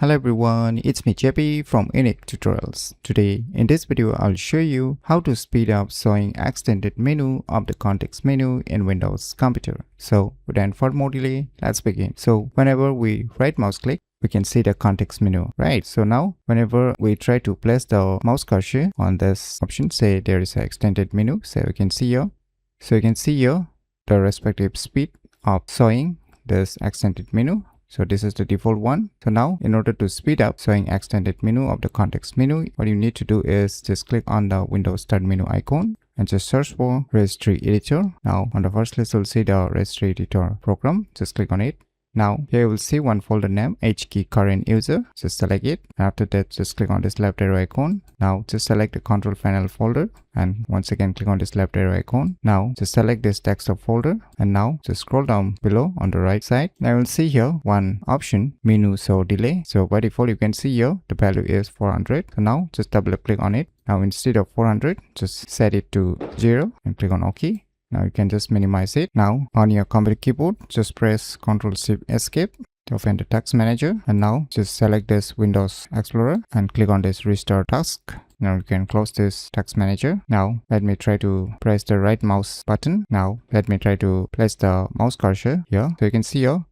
Hello everyone, it's me JP from UniqueTutorials. Today in this video I'll show you how to speed up showing extended menu of the context menu in Windows computer. So without further delay, let's begin. So whenever we right mouse click, we can see the context menu, right? So now whenever we try to place the mouse cursor on this option, say there is an extended menu, so we can see here. So you can see here the respective speed of showing this extended menu. So this is the default one. So now in order to speed up showing extended menu of the context menu, what you need to do is just click on the Windows Start menu icon and just search for registry editor. Now on the first list you'll see the registry editor program. Just click on it. Now here you will see one folder name HKey current user. Just select it. After that just click on this left arrow icon. Now just select the control panel folder and once again click on this left arrow icon. Now just select this desktop folder and now just scroll down below on the right side. Now you will see here one option, menu show delay. So by default you can see here the value is 400. So now just double click on it. Now instead of 400 just set it to 0 and click on OK. Now you can just minimize it. Now on your computer keyboard, just press Ctrl Shift Escape to open the task manager. And now just select this Windows Explorer and click on this Restart Task. Now you can close this task manager. Now let me try to press the right mouse button. Now let me try to place the mouse cursor here. So you can see here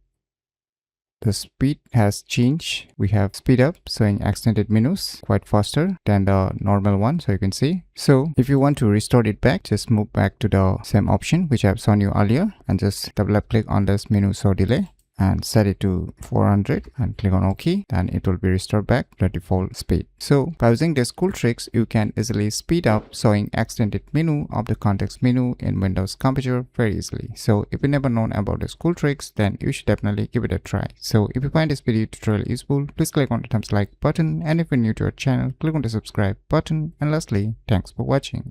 the speed has changed. We have speed up showing extended menus quite faster than the normal one. So you can see. So if you want to restore it back, just move back to the same option which I've shown you earlier and just double click on this menu show delay and set it to 400 and click on OK. Then it will be restored back to the default speed. So by using these cool tricks, you can easily speed up showing extended menu of the context menu in Windows computer very easily. So if you never known about these cool tricks, then you should definitely give it a try. So if you find this video tutorial useful, please click on the thumbs like button, and if you're new to our channel, click on the subscribe button, and lastly, thanks for watching.